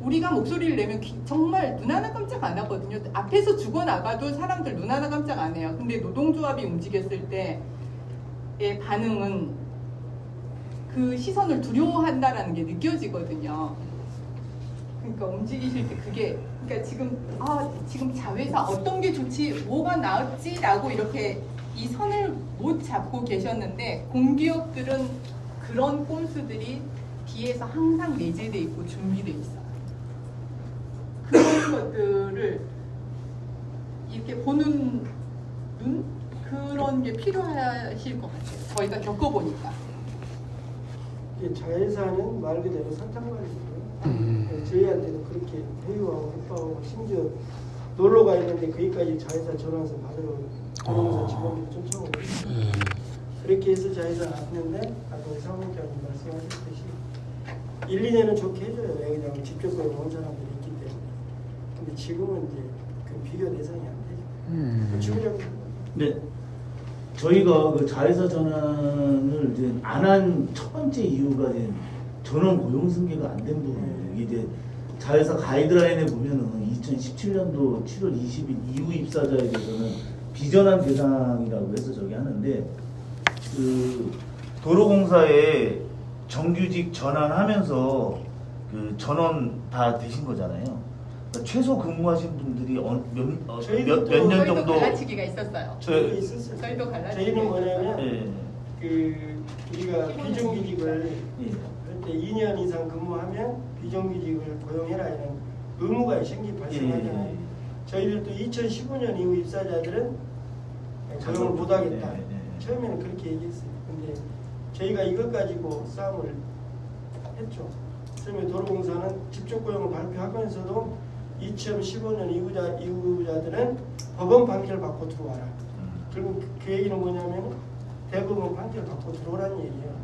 우리가 목소리를 내면 정말 눈 하나 깜짝 안 하거든요. 앞에서 죽어나가도 사람들 눈 하나 깜짝 안 해요. 근데 노동조합이 움직였을 때의 반응은 그 시선을 두려워한다라는 게 느껴지거든요. 그러니까 움직이실 때 그게 그러니까 지금 자회사 어떤 게 좋지 뭐가 나을지라고 이렇게 이 선을 못 잡고 계셨는데 공기업들은 그런 꼼수들이 뒤에서 항상 내재돼 있고 준비돼 있어요. 그런 것들을 이렇게 보는 눈 그런 게 필요하실 것 같아요. 저희가 겪어보니까. 자회사는 말 그대로 사탕발이고요. 저희한테도 그렇게 회유하고 협박하고 심지어 놀러 가 있는데 거기까지 자회사 전화해서 받으러 도로공사 직원들이 쫓아오고 그렇게 해서 자회사 왔는데 아까 사무장님 말씀하셨듯이 1, 2년은 좋게 해줘요. 왜냐하면 직접 고용한 사람들이 있기 때문에. 근데 지금은 이제 그 비교 대상이 안 되죠. 지금 네. 저희가 그 자회사 전환을 이제 안 한 첫 번째 이유가 이제 전원 고용 승계가 안 된 부분이에요. 이게 이제 자회사 가이드라인에 보면은 2017년도 7월 20일 이후 입사자에 대해서는 비전환 대상이라고 해서 저기 하는데 그 도로공사에 정규직 전환하면서 그 전원 다 되신 거잖아요. 그러니까 최소 근무하신 분들이 몇 년 저희도 정도 갈라치기가 있었어요. 저희도 있었어요. 저희도 갈라치기가 저희는 뭐냐면 예. 그 우리가 비정규직을 예. 그때 2년 이상 근무하면 비정규직을 고용해라 이런 의무가 발생하잖아요. 예. 저희들도 2015년 이후 입사자들은 고용을 못하겠다. 네, 네. 처음에는 그렇게 얘기했어요. 근데 저희가 이것 가지고 싸움을 했죠. 처음에 도로공사는 직접 고용을 발표하면서도 2015년 이후자들은 법원 판결 받고 들어와라. 그리고 그 얘기는 뭐냐면 대법원 판결 받고 들어오라는 얘기예요.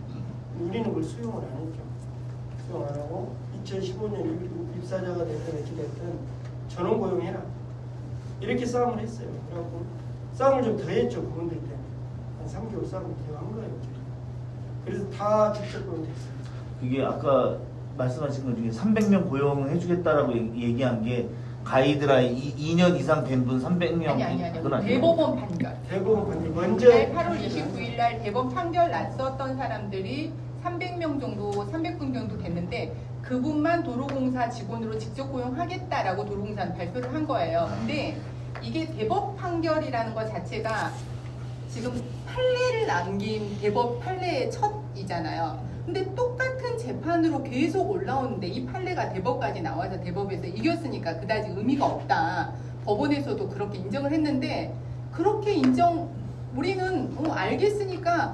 우리는 그걸 수용을 안 했죠. 수용 안 하고 2015년 이후 입사자가 됐든 어찌 됐든 전원 고용해라. 이렇게 싸움을 했어요. 그래갖고 싸움을 좀 더 했죠. 그분들 때문에. 한 3개월 싸움을 더 한 거예요. 그래서 다 직접 고용됐어요. 그게 아까 말씀하신 것 중에 300명 고용을 해주겠다라고 얘기한 게 가이드라인 2년 이상 된 분 300명 아니. 그건 아니고. 대법원 판결. 대법원 판결 먼저 8월 29일 날 대법원 판결 났었던 사람들이 300명 정도, 300분 정도 됐는데 그분만 도로공사 직원으로 직접 고용하겠다라고 도로공사는 발표를 한 거예요. 근데 이게 대법 판결이라는 것 자체가 지금 판례를 남긴 대법 판례의 첫이잖아요. 근데 똑같은 재판으로 계속 올라오는데 이 판례가 대법까지 나와서 대법에서 이겼으니까 그다지 의미가 없다. 법원에서도 그렇게 인정을 했는데 그렇게 우리는 알겠으니까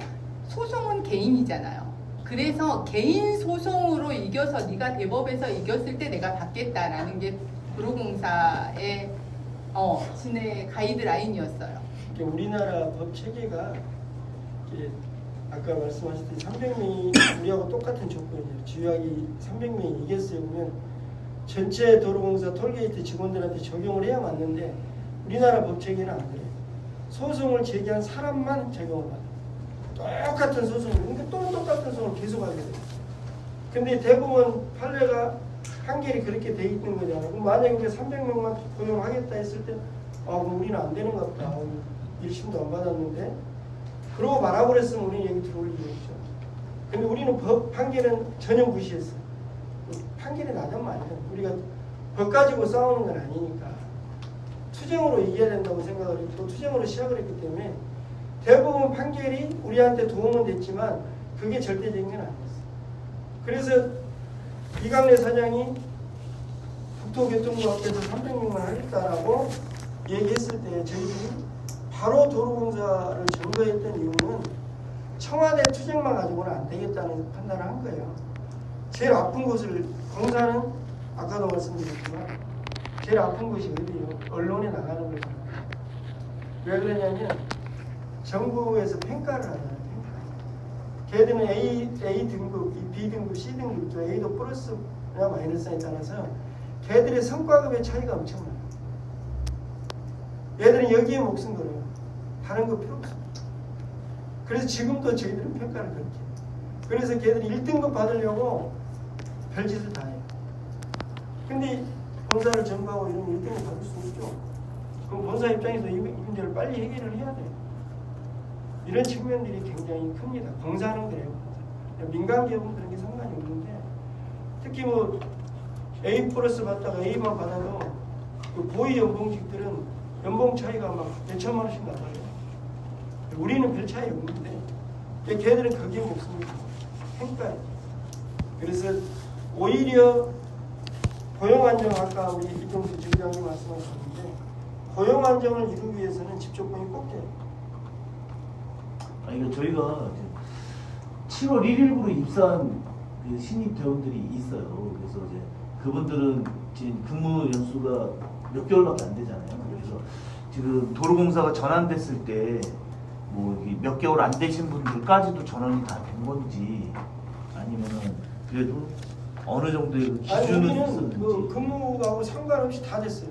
소송은 개인이잖아요. 그래서 개인 소송으로 이겨서 네가 대법에서 이겼을 때 내가 받겠다라는 게 도로공사의 진의 가이드라인이었어요. 우리나라 법 체계가 아까 말씀하셨듯이 300명이 우리하고 똑같은 조건이에요. 지유학이 300명이 이겼어요. 그러면 전체 도로공사 톨게이트 직원들한테 적용을 해야 맞는데 우리나라 법 체계는 안 그래요. 소송을 제기한 사람만 적용을 받아요. 똑같은 소송을. 그러니까 또 똑같은 소송을 계속하게 돼요. 근데 대법원 판례가 판결이 그렇게 돼 있는 거잖아요. 그럼 만약에 우리가 300명만 고용하겠다 했을 때 그럼 우리는 안 되는 것 같다. 1심도 안 받았는데 그러고 말하고 그랬으면 우리는 여기 들어올 일이 없죠. 근데 우리는 법 판결은 전혀 무시했어요. 판결이 나든 말든 우리가 법 가지고 싸우는 건 아니니까 투쟁으로 이겨야 된다고 생각을 했고 투쟁으로 시작을 했기 때문에 대법원 판결이 우리한테 도움은 됐지만 그게 절대적인 건 아니었어요. 그래서 이강래 사장이 국토교통부학회에서 300명만 하겠다라고 얘기했을 때 저희들이 바로 도로공사를 증거했던 이유는 청와대 투쟁만 가지고는 안 되겠다는 판단을 한 거예요. 제일 아픈 곳을 공사는 아까도 말씀드렸지만 제일 아픈 곳이 어디예요? 언론에 나가는 거잖아요. 왜 그러냐면 정부에서 평가를 하잖아요. 걔들은 A 등급, B 등급, C 등급, A도 플러스나 마이너스에 따라서 걔들의 성과급의 차이가 엄청나요. 얘들은 여기에 목숨 걸어요. 다른 거 필요 없습니다. 그래서 지금도 저희들은 평가를 그렇게 해요. 그래서 걔들이 1등급 받으려고 별짓을 다 해요. 근데 본사를 전부하고 이러면 1등급 받을 수 있죠. 그럼 본사 입장에서 이 문제를 빨리 해결을 해야 돼요. 이런 측면들이 굉장히 큽니다. 공사하는 거예요. 민간 기업은 그런 게 상관이 없는데 특히 뭐 A 플러스 받다가 A만 받아도 그 고위 연봉직들은 연봉 차이가 막 몇천만 원씩 나가요. 우리는 별 차이 없는데 걔들은 거기에 목숨을 평가해. 그래서 오히려 고용 안정 아까 우리 이동수 지부장님 말씀하셨는데 고용 안정을 이루기 위해서는 직접 고용이 꼭 돼요. 이거 저희가 7월 1일부로 입사한 그 신입 대원들이 있어요. 그래서 이제 그분들은 지금 근무 연수가 몇 개월밖에 안 되잖아요. 그래서 지금 도로공사가 전환됐을 때 뭐 몇 개월 안 되신 분들까지도 전환이 다 된 건지 아니면은 그래도 어느 정도의 그 기준은 우리는 있었는지. 그 근무하고 상관없이 다 됐어요.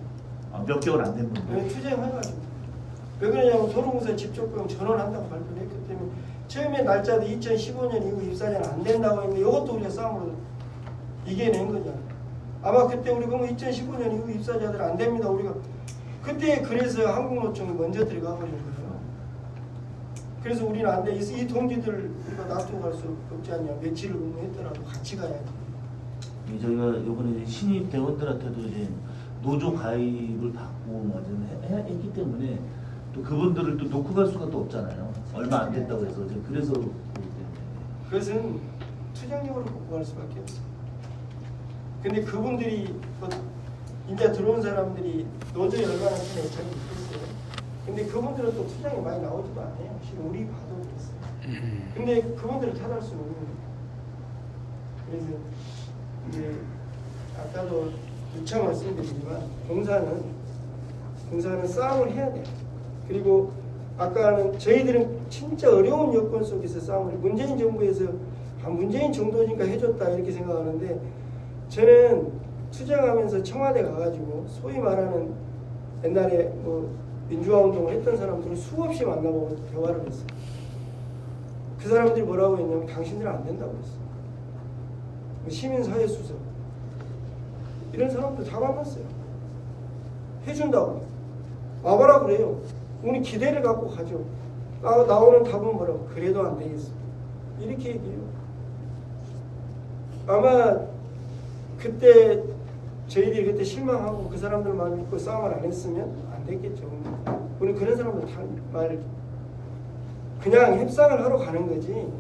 몇 개월 안 된 분들. 투쟁해가지고. 왜 그러냐면 도로공사 집적금 전원한다고 발표를 했기 때문에 처음에 날짜도 2015년 이후 입사자는 안 된다고 했는데 이것도 우리가 싸움으로 이겨낸 거잖아. 아마 그때 우리가 2015년 이후 입사자들 안 됩니다. 우리가 그때 그래서 한국노총이 먼저 들어가 버린 거예요. 그래서 우리는 안 돼. 이 동지들 우리가 놔두고 갈 수 없지 않냐. 며칠을 근무했더라도 같이 가야지. 저희가 이번에 신입 대원들한테도 이제 노조 가입을 받고 했기 때문에 또 그분들을 또 놓고 갈 수가 또 없잖아요. 얼마 안 됐다고 해서 그래서 그렇기 때문에. 그것은 투쟁력으로 복구할 수밖에 없어. 근데 그분들이 이제 들어온 사람들이 노조에 얼마나 큰 애착이 있겠어요. 근데 그분들은 또 투쟁에 많이 나오지도 않아요. 지금 우리 봐도 그랬어요. 근데 그분들을 탓할 수는 없는 거예요. 그래서 이제 아까도 누차 말씀드리지만 공사는 싸움을 해야 돼요. 그리고 아까는 저희들은 진짜 어려운 여건 속에서 싸움을 문재인 정부에서 문재인 정도니까 해줬다 이렇게 생각하는데 저는 투쟁하면서 청와대 가가지고 소위 말하는 옛날에 뭐 민주화 운동을 했던 사람들을 수없이 만나보고 대화를 했어요. 그 사람들이 뭐라고 했냐면 당신들은 안 된다고 했어요. 시민사회 수석 이런 사람들 다 만났어요. 해준다고 와봐라 그래요. 우리 기대를 갖고 가죠. 나오는 답은 뭐라고? 그래도 안 되겠어. 이렇게 얘기해요. 아마 그때 저희들이 그때 실망하고 그 사람들 말 믿고 싸움을 안 했으면 안 됐겠죠. 우리 그런 사람들 말 그냥 협상을 하러 가는 거지.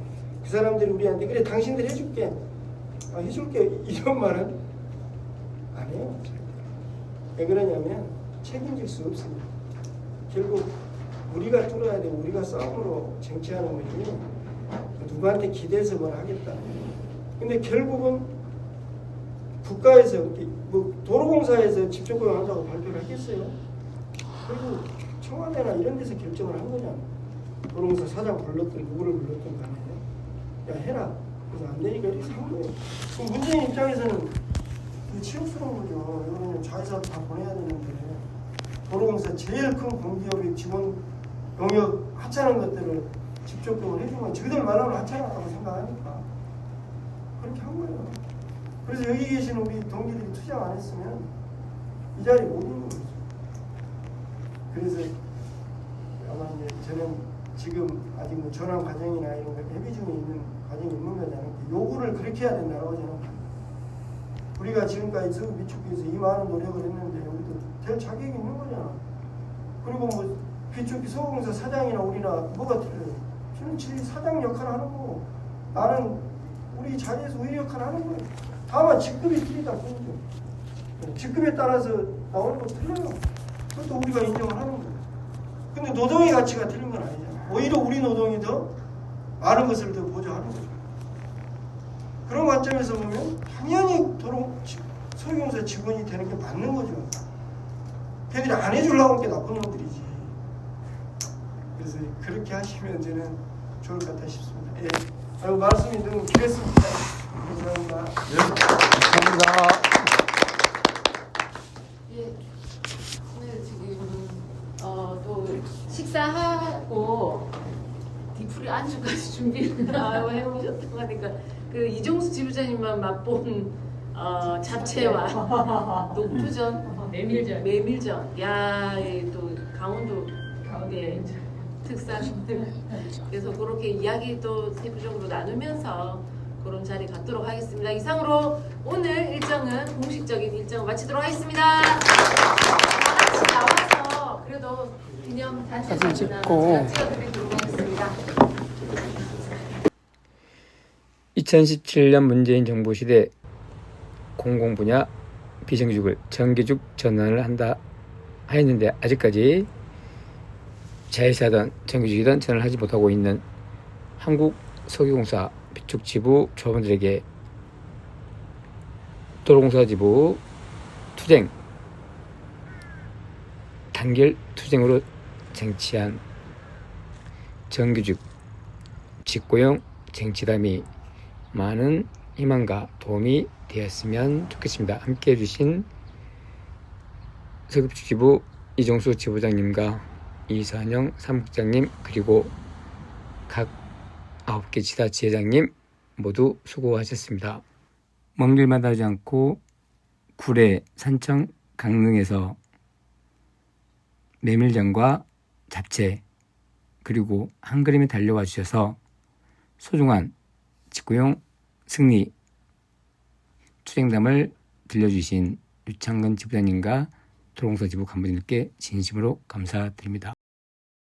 그 사람들이 우리한테 그래 당신들 해줄게. 해줄게 이런 말은 안 해요. 왜 그러냐면 책임질 수 없습니다. 결국 우리가 뚫어야 되고 우리가 싸움으로 쟁취하는 거지 누구한테 기대서 뭘 하겠다. 근데 결국은 국가에서 뭐 도로공사에서 집적금을 한다고 발표를 했겠어요. 그리고 청와대나 이런 데서 결정을 한 거잖아. 도로공사 사장 불렀든 누구를 불렀든 간에 야 해라. 그래서 안 되니까 이렇게 산 거예요. 그럼 문재인 입장에서는 치욕스러운 거죠. 이거는 자회사 다 보내야 되는데 도로공사 제일 큰 공기업의 직원 영역 하찮은 것들을 집적금을 해주면 저희들 말하면 하찮았다고 생각하니까 그렇게 한 거예요. 그래서 여기 계신 우리 동기들이 투쟁 안 했으면 이 자리에 못 있는 거죠. 그래서 아마 이제 저는 지금 아직 뭐 전환 과정이나 이런 거 대비 중에 있는 과정이 있는 거잖아요. 요구를 그렇게 해야 된다고 저는 우리가 지금까지 서구 비축기에서 이 많은 노력을 했는데 우리도 될 자격이 있는 거잖아. 그리고 뭐 비축기 서구공사 사장이나 우리나 뭐가 틀려요? 저는 지 사장 역할을 하는 거고 나는 우리 자리에서 의리 역할을 하는 거예요. 다만 직급이 틀리다 뿐이죠. 직급에 따라서 나오는 거 틀려요. 그것도 우리가 인정을 하는 거예요. 근데 노동의 가치가 틀린 건 아니잖아. 오히려 우리 노동이 더 많은 것을 더 보조하는 거죠. 그런 관점에서 보면 당연히 소유공사 직원이 되는 게 맞는 거죠. 걔들이 안 해주려고 하는 게 나쁜 놈들이지. 그래서 그렇게 하시면 저는 좋을 것 같다 싶습니다. 예. 아이고 말씀이 너무 길었습니다. 감사합니다. 감사합니다. 예, 오늘 지금 또 식사하고 디프리 안주까지 준비를 해오셨다고 하니까 그 이종수 지부장님만 맛본 잡채와 녹두전, 메밀전, 야, 또 강원도 네, 특산들. 그래서 그렇게 이야기 또 세부적으로 나누면서 그런 자리 갖도록 하겠습니다. 이상으로 오늘 일정은 공식적인 일정을 마치도록 하겠습니다. 다 같이 나와서 그래도 기념 단체 사진 찍고 찍어드리도록 하겠습니다. 2017년 문재인 정부 시대 공공분야 비정규직을 정규직 전환을 한다 하였는데 아직까지 자회사든 정규직이든 전환을 하지 못하고 있는 한국석유공사 비축지부 조합원들에게 도로공사지부 투쟁 단결 투쟁으로 쟁취한 정규직 직고용 쟁취담이 많은 희망과 도움이 되었으면 좋겠습니다. 함께해 주신 석유비축지부 이종수 지부장님과 이선영 사무국장님, 그리고 각 9개 지사 지회장님 모두 수고하셨습니다. 먼 길마다 하지 않고 구례, 산청, 강릉에서 메밀전과 잡채 그리고 한 그림에 달려와 주셔서 소중한 직구용 승리 추쟁담을 들려주신 유창근 지부장님과 도롱서 지부 간부님께 진심으로 감사드립니다.